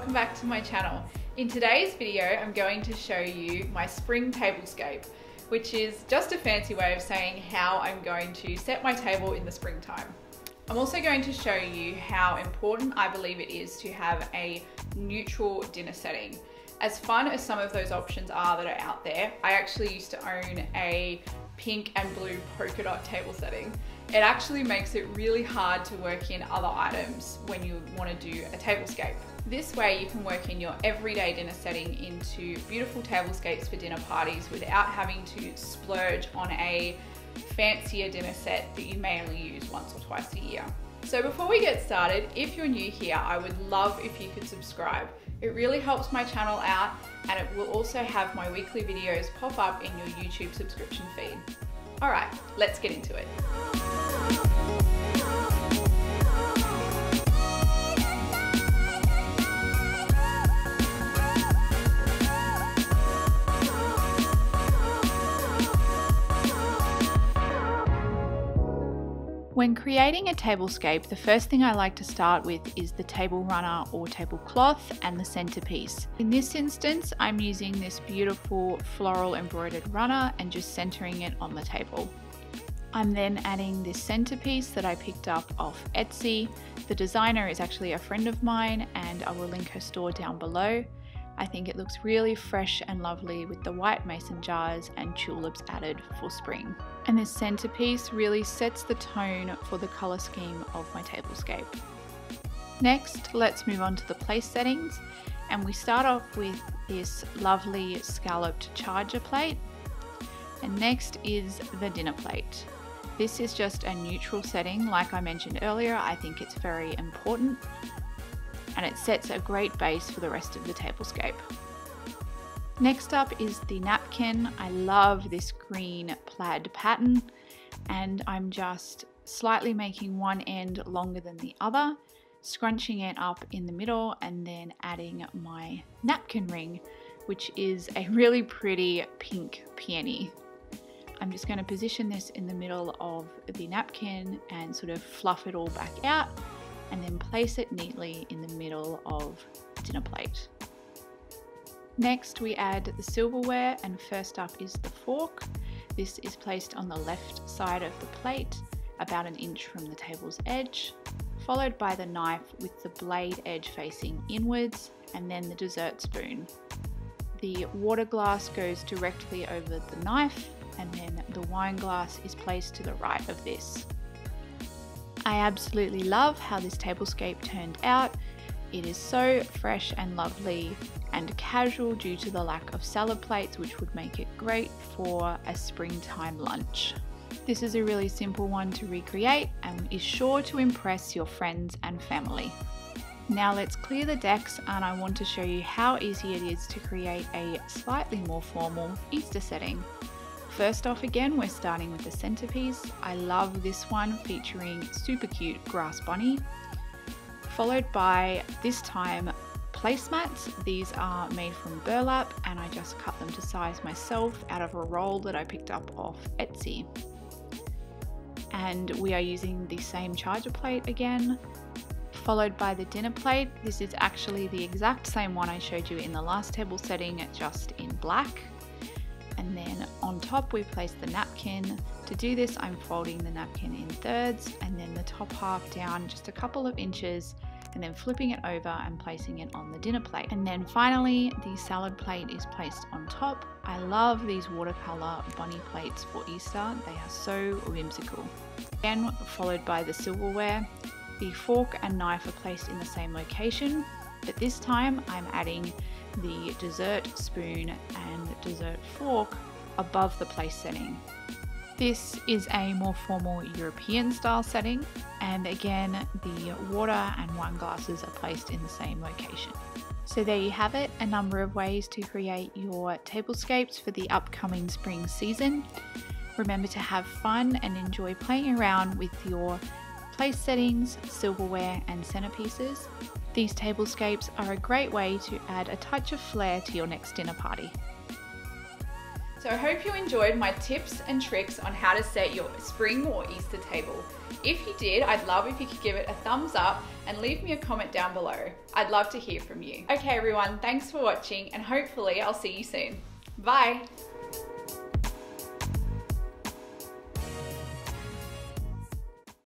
welcome back to my channel. In today's video, I'm going to show you my spring tablescape, which is just a fancy way of saying how I'm going to set my table in the springtime. I'm also going to show you how important I believe it is to have a neutral dinner setting. As fun as some of those options are that are out there, I actually used to own a pink and blue polka dot table setting. It actually makes it really hard to work in other items when you want to do a tablescape. This way you can work in your everyday dinner setting into beautiful tablescapes for dinner parties without having to splurge on a fancier dinner set that you may only use once or twice a year. So before we get started, if you're new here, I would love if you could subscribe. It really helps my channel out, and it will also have my weekly videos pop up in your YouTube subscription feed. All right, let's get into it. When creating a tablescape, the first thing I like to start with is the table runner or tablecloth and the centerpiece. In this instance, I'm using this beautiful floral embroidered runner and just centering it on the table. I'm then adding this centerpiece that I picked up off Etsy. The designer is actually a friend of mine, and I will link her store down below. I think it looks really fresh and lovely with the white mason jars and tulips added for spring. And this centerpiece really sets the tone for the color scheme of my tablescape. Next, let's move on to the place settings, and we start off with this lovely scalloped charger plate. And next is the dinner plate. This is just a neutral setting. Like I mentioned earlier, I think it's very important, and it sets a great base for the rest of the tablescape. Next up is the napkin. I love this green plaid pattern, and I'm just slightly making one end longer than the other, scrunching it up in the middle, and then adding my napkin ring, which is a really pretty pink peony. I'm just going to position this in the middle of the napkin and sort of fluff it all back out, and then place it neatly in the middle of the dinner plate. Next, we add the silverware, and first up is the fork. This is placed on the left side of the plate, about an inch from the table's edge, followed by the knife with the blade edge facing inwards, and then the dessert spoon. The water glass goes directly over the knife, and then the wine glass is placed to the right of this. I absolutely love how this tablescape turned out. It is so fresh and lovely and casual due to the lack of salad plates, which would make it great for a springtime lunch. This is a really simple one to recreate and is sure to impress your friends and family. Now let's clear the decks, and I want to show you how easy it is to create a slightly more formal Easter setting. First off, again, we're starting with the centerpiece. I love this one, featuring super cute grass bunny, followed by, this time, placemats. These are made from burlap, and I just cut them to size myself out of a roll that I picked up off Etsy. And we are using the same charger plate again, followed by the dinner plate. This is actually the exact same one I showed you in the last table setting, just in black. And then on top we place the napkin. To do this, I'm folding the napkin in thirds, and then the top half down just a couple of inches, and then flipping it over and placing it on the dinner plate. And then finally, the salad plate is placed on top. I love these watercolor bunny plates for Easter. They are so whimsical. Again, followed by the silverware. The fork and knife are placed in the same location, but this time I'm adding the dessert spoon and dessert fork above the place setting. This is a more formal European style setting, and again the water and wine glasses are placed in the same location. So there you have it, a number of ways to create your tablescapes for the upcoming spring season. Remember to have fun and enjoy playing around with your place settings, silverware and centerpieces. These tablescapes are a great way to add a touch of flair to your next dinner party. So I hope you enjoyed my tips and tricks on how to set your spring or Easter table. If you did, I'd love if you could give it a thumbs up and leave me a comment down below. I'd love to hear from you. Okay everyone, thanks for watching and hopefully I'll see you soon. Bye!